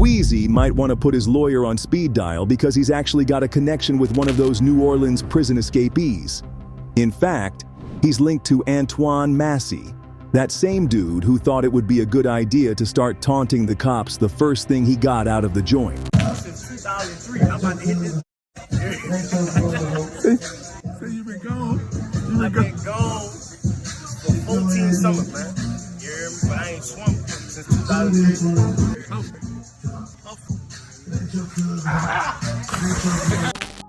Wheezy might want to put his lawyer on speed dial because he's actually got a connection with one of those New Orleans prison escapees. In fact, he's linked to Antoine Massey, that same dude who thought it would be a good idea to start taunting the cops the first thing he got out of the joint. Since 2003, I'm about to hit this. So you been gone? I've been gone for 14 summers, man. You hear me? But I ain't swum since 2003.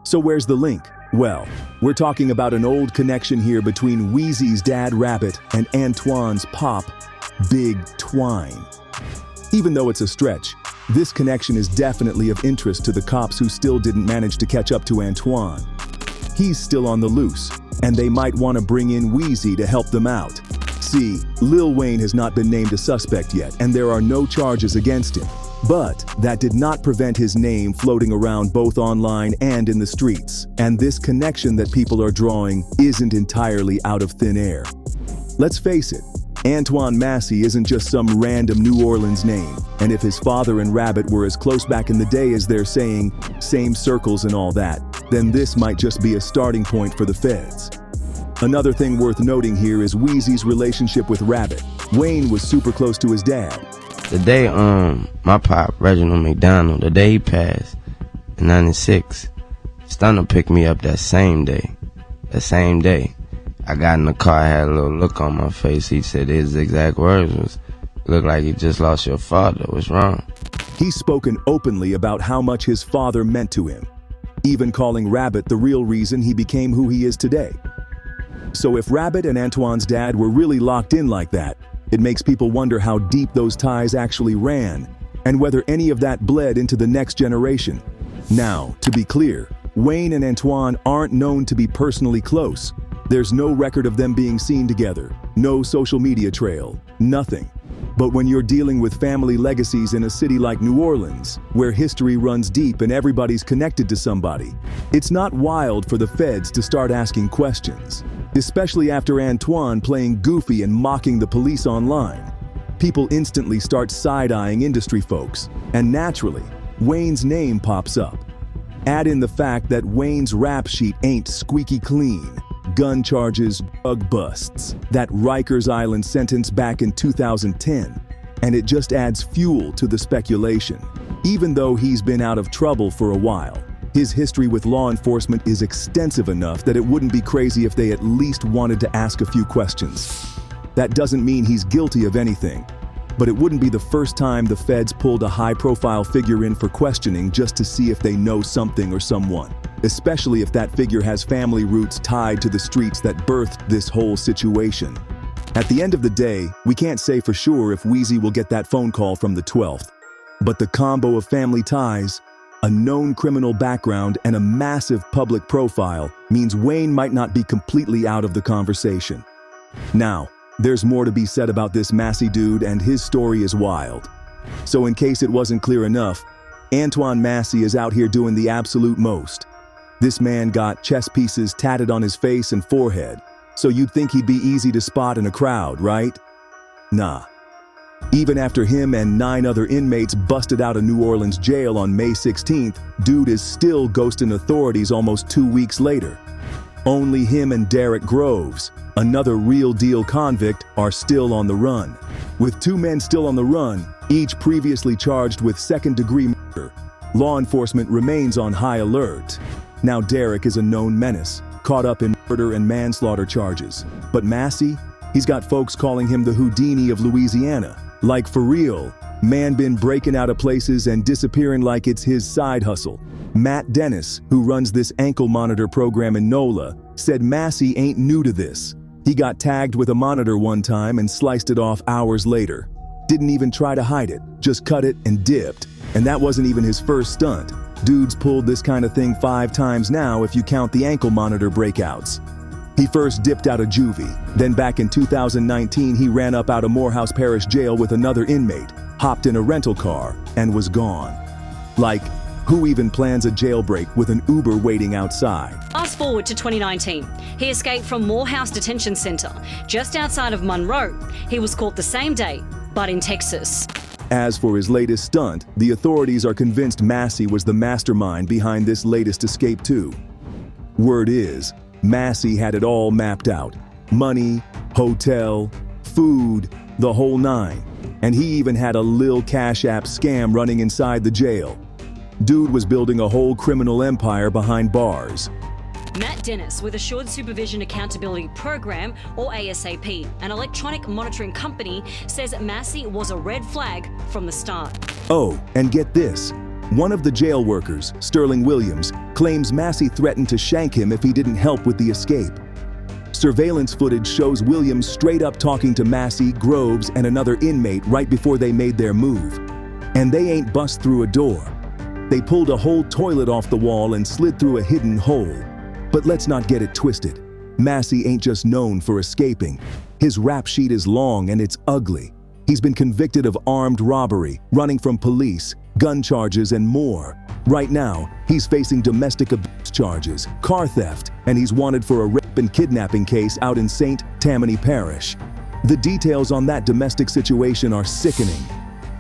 So where's the link? Well, we're talking about an old connection here between Wheezy's dad Rabbit and Antoine's pop, Big Twine. Even though it's a stretch, this connection is definitely of interest to the cops who still didn't manage to catch up to Antoine. He's still on the loose, and they might want to bring in Wheezy to help them out. See, Lil Wayne has not been named a suspect yet, and there are no charges against him. But that did not prevent his name floating around both online and in the streets. And this connection that people are drawing isn't entirely out of thin air. Let's face it, Antoine Massey isn't just some random New Orleans name. And if his father and Rabbit were as close back in the day as they're saying, same circles and all that, then this might just be a starting point for the feds. Another thing worth noting here is Wheezy's relationship with Rabbit. Wayne was super close to his dad. The day my pop, Reginald McDonald, the day he passed in 96, Stunner picked me up that same day. I got in the car, I had a little look on my face. He said his exact words was, "Look like you just lost your father. What's wrong?" He's spoken openly about how much his father meant to him, even calling Rabbit the real reason he became who he is today. So if Rabbit and Antoine's dad were really locked in like that, it makes people wonder how deep those ties actually ran, and whether any of that bled into the next generation. Now, to be clear, Wayne and Antoine aren't known to be personally close. There's no record of them being seen together, no social media trail, nothing. But when you're dealing with family legacies in a city like New Orleans, where history runs deep and everybody's connected to somebody, it's not wild for the feds to start asking questions. Especially after Antoine playing goofy and mocking the police online. People instantly start side-eyeing industry folks, and naturally, Wayne's name pops up. Add in the fact that Wayne's rap sheet ain't squeaky clean. Gun charges, drug busts, that Rikers Island sentence back in 2010, and it just adds fuel to the speculation. Even though he's been out of trouble for a while, his history with law enforcement is extensive enough that it wouldn't be crazy if they at least wanted to ask a few questions. That doesn't mean he's guilty of anything, but it wouldn't be the first time the feds pulled a high-profile figure in for questioning just to see if they know something or someone, especially if that figure has family roots tied to the streets that birthed this whole situation. At the end of the day, we can't say for sure if Wheezy will get that phone call from the 12th, but the combo of family ties, a known criminal background, and a massive public profile means Wayne might not be completely out of the conversation. Now, there's more to be said about this Massey dude, and his story is wild. So in case it wasn't clear enough, Antoine Massey is out here doing the absolute most. This man got chess pieces tatted on his face and forehead, so you'd think he'd be easy to spot in a crowd, right? Nah. Even after him and 9 other inmates busted out of New Orleans jail on May 16th, dude is still ghosting authorities almost 2 weeks later. Only him and Derek Groves, another real-deal convict, are still on the run. With 2 men still on the run, each previously charged with second-degree murder, law enforcement remains on high alert. Now Derek is a known menace, caught up in murder and manslaughter charges. But Massey? He's got folks calling him the Houdini of Louisiana. Like for real, man been breaking out of places and disappearing like it's his side hustle. Matt Dennis, who runs this ankle monitor program in NOLA, said Massey ain't new to this. He got tagged with a monitor one time and sliced it off hours later. Didn't even try to hide it, just cut it and dipped. And that wasn't even his first stunt. Dude's pulled this kind of thing 5 times now if you count the ankle monitor breakouts. He first dipped out of juvie, then back in 2019 he ran up out of Morehouse Parish Jail with another inmate, hopped in a rental car, and was gone. Like, who even plans a jailbreak with an Uber waiting outside? Fast forward to 2019. He escaped from Morehouse Detention Center, just outside of Monroe. He was caught the same day, but in Texas. As for his latest stunt, the authorities are convinced Massey was the mastermind behind this latest escape too. Word is, Massey had it all mapped out. Money, hotel, food, the whole nine. And he even had a Lil Cash App scam running inside the jail. Dude was building a whole criminal empire behind bars. Matt Dennis with Assured Supervision Accountability Program, or ASAP, an electronic monitoring company, says Massey was a red flag from the start. Oh, and get this. One of the jail workers, Sterling Williams, claims Massey threatened to shank him if he didn't help with the escape. Surveillance footage shows Williams straight up talking to Massey, Groves, and another inmate right before they made their move. And they ain't bust through a door. They pulled a whole toilet off the wall and slid through a hidden hole. But let's not get it twisted. Massey ain't just known for escaping. His rap sheet is long and it's ugly. He's been convicted of armed robbery, running from police, gun charges, and more. Right now, he's facing domestic abuse charges, car theft, and he's wanted for a rape and kidnapping case out in St. Tammany Parish. The details on that domestic situation are sickening.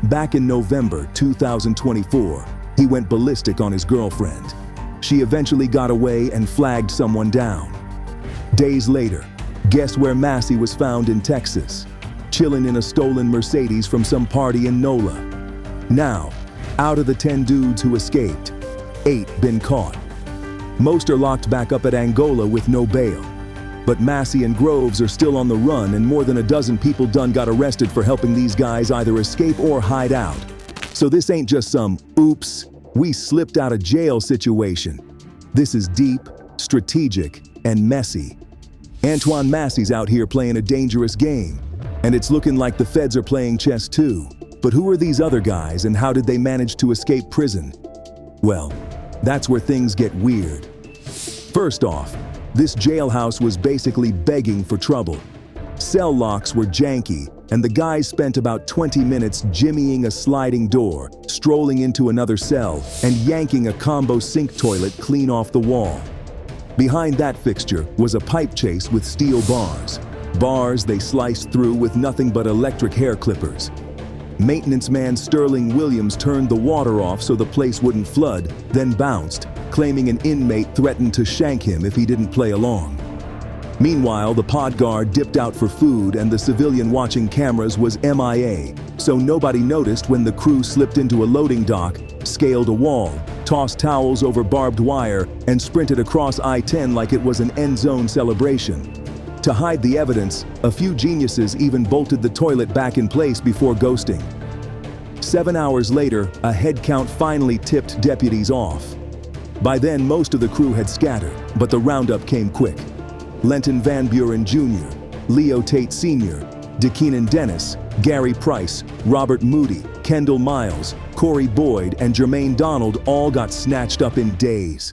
Back in November 2024, he went ballistic on his girlfriend. She eventually got away and flagged someone down. Days later, guess where Massey was found in Texas? Chilling in a stolen Mercedes from some party in NOLA. Now, out of the 10 dudes who escaped, 8 been caught. Most are locked back up at Angola with no bail. But Massey and Groves are still on the run, and more than a dozen people done got arrested for helping these guys either escape or hide out. So this ain't just some, oops, we slipped out of jail situation. This is deep, strategic, and messy. Antoine Massey's out here playing a dangerous game, and it's looking like the feds are playing chess too. But who are these other guys, and how did they manage to escape prison? Well, that's where things get weird. First off, this jailhouse was basically begging for trouble. Cell locks were janky, and the guys spent about 20 minutes jimmying a sliding door, strolling into another cell, and yanking a combo sink toilet clean off the wall. Behind that fixture was a pipe chase with steel bars. Bars they sliced through with nothing but electric hair clippers. Maintenance man Sterling Williams turned the water off so the place wouldn't flood, then bounced, claiming an inmate threatened to shank him if he didn't play along. Meanwhile, the pod guard dipped out for food and the civilian watching cameras was MIA, so nobody noticed when the crew slipped into a loading dock, scaled a wall, tossed towels over barbed wire, and sprinted across I-10 like it was an end zone celebration. To hide the evidence, a few geniuses even bolted the toilet back in place before ghosting. 7 hours later, a head count finally tipped deputies off. By then, most of the crew had scattered, but the roundup came quick. Lenton Van Buren Jr., Leo Tate Sr., DeKeenan Dennis, Gary Price, Robert Moody, Kendall Miles, Corey Boyd, and Jermaine Donald all got snatched up in days.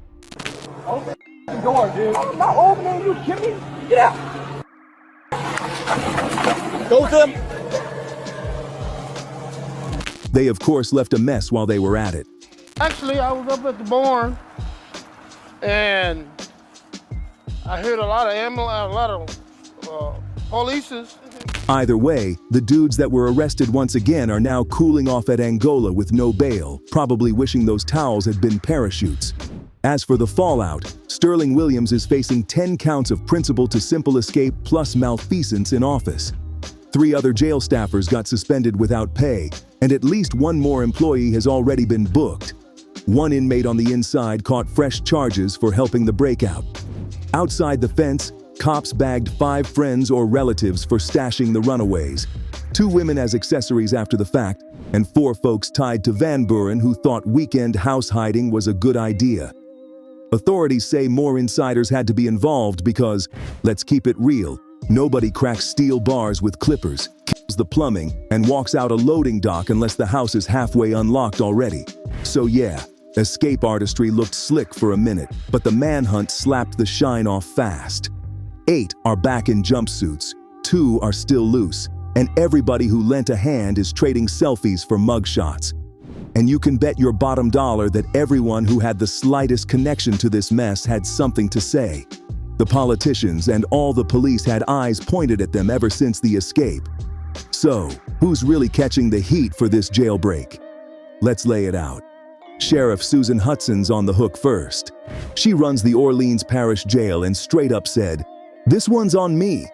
Open the door, dude. I'm not opening, you kidding me? Get out. Go with them. They of course left a mess while they were at it. Actually, I was up at the barn and I heard a lot of ambulance, a lot of polices. Either way, the dudes that were arrested once again are now cooling off at Angola with no bail, probably wishing those towels had been parachutes. As for the fallout, Sterling Williams is facing 10 counts of principal to simple escape plus malfeasance in office. 3 other jail staffers got suspended without pay, and at least 1 more employee has already been booked. 1 inmate on the inside caught fresh charges for helping the breakout. Outside the fence, cops bagged 5 friends or relatives for stashing the runaways, 2 women as accessories after the fact, and 4 folks tied to Van Buren who thought weekend house hiding was a good idea. Authorities say more insiders had to be involved because, let's keep it real, nobody cracks steel bars with clippers, kills the plumbing, and walks out a loading dock unless the house is halfway unlocked already. So yeah, escape artistry looked slick for a minute, but the manhunt slapped the shine off fast. 8 are back in jumpsuits, 2 are still loose, and everybody who lent a hand is trading selfies for mugshots. And you can bet your bottom dollar that everyone who had the slightest connection to this mess had something to say. The politicians and all the police had eyes pointed at them ever since the escape. So So, who's really catching the heat for this jailbreak? Let's lay it out. Sheriff Susan Hudson's on the hook first. She runs the Orleans Parish Jail and straight up said, "This one's on me."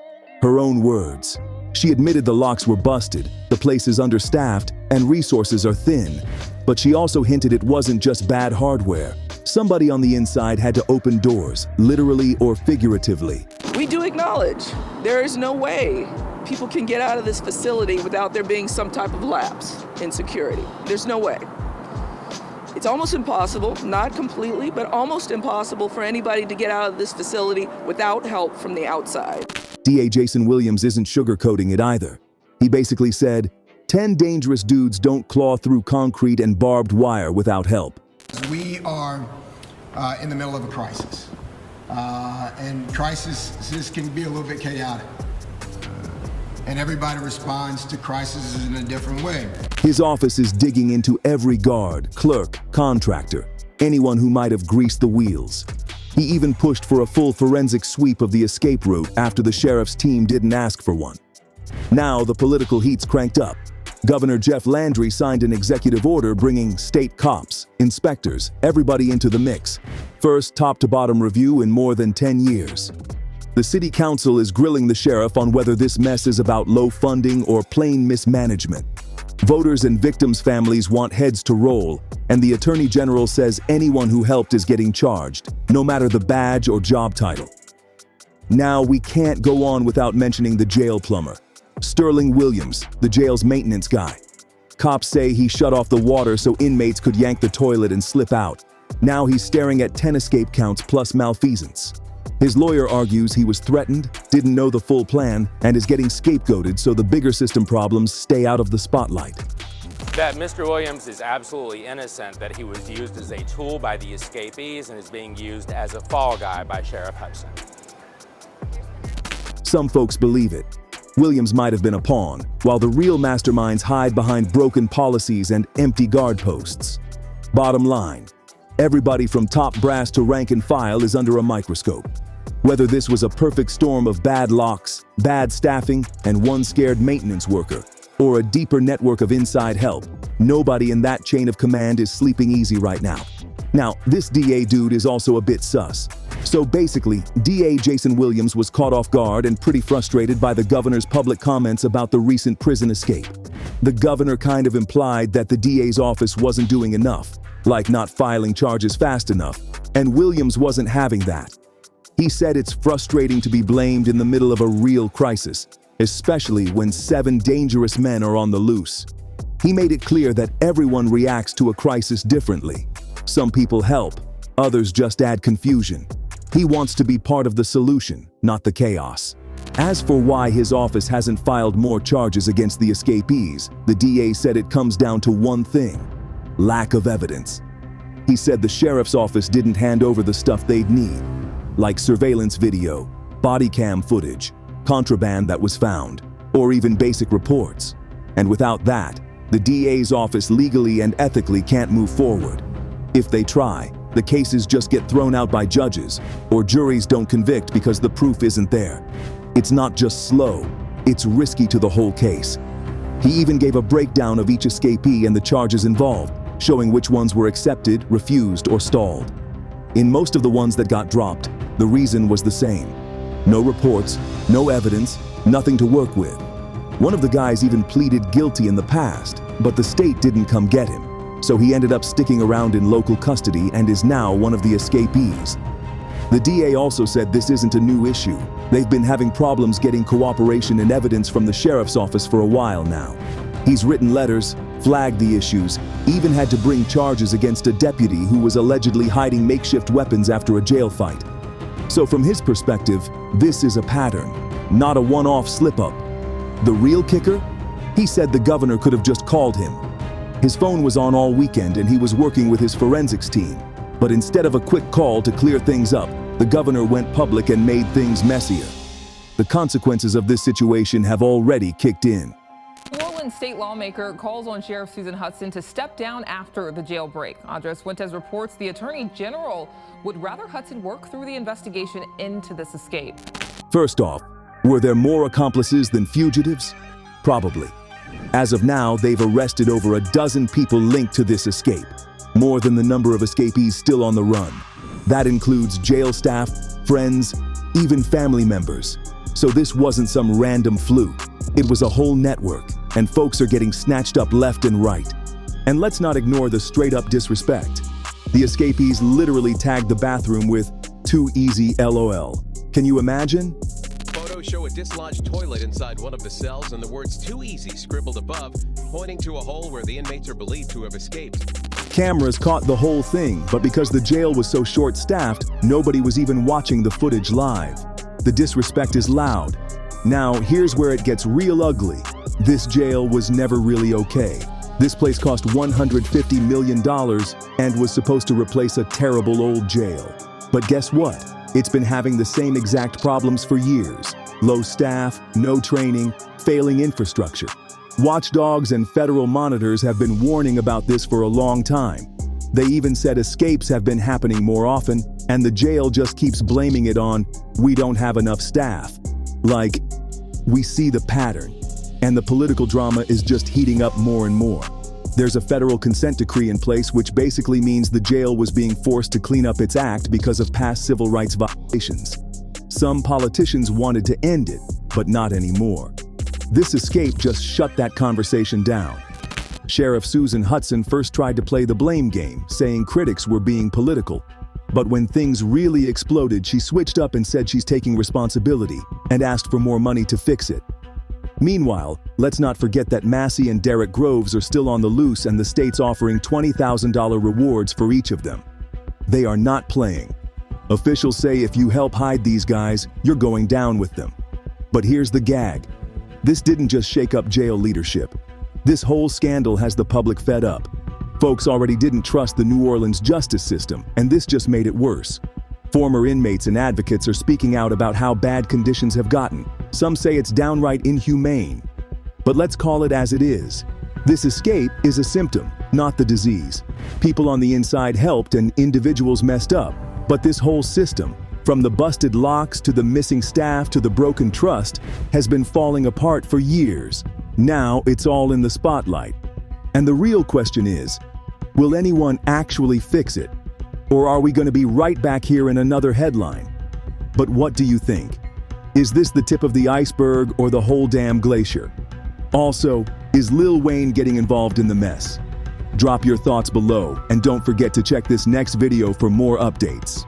Her own words. She admitted the locks were busted, the place is understaffed, and resources are thin. But she also hinted it wasn't just bad hardware. Somebody on the inside had to open doors, literally or figuratively. We do acknowledge there is no way people can get out of this facility without there being some type of lapse in security. There's no way. It's almost impossible, not completely, but almost impossible for anybody to get out of this facility without help from the outside. DA Jason Williams isn't sugarcoating it either. He basically said, 10 dangerous dudes don't claw through concrete and barbed wire without help. We are in the middle of a crisis, and crises can be a little bit chaotic, and everybody responds to crises in a different way. His office is digging into every guard, clerk, contractor, anyone who might have greased the wheels. He even pushed for a full forensic sweep of the escape route after the sheriff's team didn't ask for one. Now the political heat's cranked up. Governor Jeff Landry signed an executive order bringing state cops, inspectors, everybody into the mix. First top-to-bottom review in more than 10 years. The city council is grilling the sheriff on whether this mess is about low funding or plain mismanagement. Voters and victims' families want heads to roll, and the Attorney General says anyone who helped is getting charged, no matter the badge or job title. Now, we can't go on without mentioning the jail plumber, Sterling Williams, the jail's maintenance guy. Cops say he shut off the water so inmates could yank the toilet and slip out. Now he's staring at 10 escape counts plus malfeasance. His lawyer argues he was threatened, didn't know the full plan, and is getting scapegoated so the bigger system problems stay out of the spotlight. That Mr. Williams is absolutely innocent, that he was used as a tool by the escapees and is being used as a fall guy by Sheriff Hudson. Some folks believe it. Williams might have been a pawn, while the real masterminds hide behind broken policies and empty guard posts. Bottom line, everybody from top brass to rank and file is under a microscope. Whether this was a perfect storm of bad locks, bad staffing, and one scared maintenance worker, or a deeper network of inside help, nobody in that chain of command is sleeping easy right now. Now, this DA dude is also a bit sus. So basically, DA Jason Williams was caught off guard and pretty frustrated by the governor's public comments about the recent prison escape. The governor kind of implied that the DA's office wasn't doing enough, like not filing charges fast enough, and Williams wasn't having that. He said it's frustrating to be blamed in the middle of a real crisis, especially when 7 dangerous men are on the loose. He made it clear that everyone reacts to a crisis differently. Some people help, others just add confusion. He wants to be part of the solution, not the chaos. As for why his office hasn't filed more charges against the escapees, the DA said it comes down to one thing: lack of evidence. He said the sheriff's office didn't hand over the stuff they'd need, like surveillance video, body cam footage, contraband that was found, or even basic reports. And without that, the DA's office legally and ethically can't move forward. If they try, the cases just get thrown out by judges, or juries don't convict because the proof isn't there. It's not just slow, it's risky to the whole case. He even gave a breakdown of each escapee and the charges involved, showing which ones were accepted, refused, or stalled. In most of the ones that got dropped, the reason was the same. No reports, no evidence, nothing to work with. One of the guys even pleaded guilty in the past, but the state didn't come get him. So he ended up sticking around in local custody and is now one of the escapees. The DA also said this isn't a new issue. They've been having problems getting cooperation and evidence from the sheriff's office for a while now. He's written letters, flagged the issues, even had to bring charges against a deputy who was allegedly hiding makeshift weapons after a jail fight. So from his perspective, this is a pattern, not a one-off slip-up. The real kicker? He said the governor could have just called him. His phone was on all weekend and he was working with his forensics team. But instead of a quick call to clear things up, the governor went public and made things messier. The consequences of this situation have already kicked in. New Orleans state lawmaker calls on Sheriff Susan Hudson to step down after the jailbreak. Andres Fuentes reports the Attorney General would rather Hudson work through the investigation into this escape. First off, were there more accomplices than fugitives? Probably. As of now, they've arrested over a dozen people linked to this escape, more than the number of escapees still on the run. That includes jail staff, friends, even family members. So this wasn't some random fluke. It was a whole network, and folks are getting snatched up left and right. And let's not ignore the straight-up disrespect. The escapees literally tagged the bathroom with "Too easy LOL." Can you imagine? Photos show a dislodged toilet inside one of the cells and the words "Too easy" scribbled above, pointing to a hole where the inmates are believed to have escaped. Cameras caught the whole thing, but because the jail was so short-staffed, nobody was even watching the footage live. The disrespect is loud. Now, here's where it gets real ugly. This jail was never really okay. This place cost $150 million and was supposed to replace a terrible old jail. But guess what? It's been having the same exact problems for years. Low staff, no training, failing infrastructure. Watchdogs and federal monitors have been warning about this for a long time. They even said escapes have been happening more often, and the jail just keeps blaming it on, "We don't have enough staff." Like, we see the pattern, and the political drama is just heating up more and more. There's a federal consent decree in place which basically means the jail was being forced to clean up its act because of past civil rights violations. Some politicians wanted to end it, but not anymore. This escape just shut that conversation down. Sheriff Susan Hudson first tried to play the blame game, saying critics were being political. But when things really exploded, she switched up and said she's taking responsibility and asked for more money to fix it. Meanwhile, let's not forget that Massey and Derek Groves are still on the loose and the state's offering $20,000 rewards for each of them. They are not playing. Officials say if you help hide these guys, you're going down with them. But here's the gag. This didn't just shake up jail leadership. This whole scandal has the public fed up. Folks already didn't trust the New Orleans justice system, and this just made it worse. Former inmates and advocates are speaking out about how bad conditions have gotten. Some say it's downright inhumane. But let's call it as it is. This escape is a symptom, not the disease. People on the inside helped and individuals messed up, but this whole system, from the busted locks to the missing staff to the broken trust, has been falling apart for years. Now it's all in the spotlight. And the real question is, will anyone actually fix it? Or are we going to be right back here in another headline? But what do you think? Is this the tip of the iceberg or the whole damn glacier? Also, is Lil Wayne getting involved in the mess? Drop your thoughts below and don't forget to check this next video for more updates.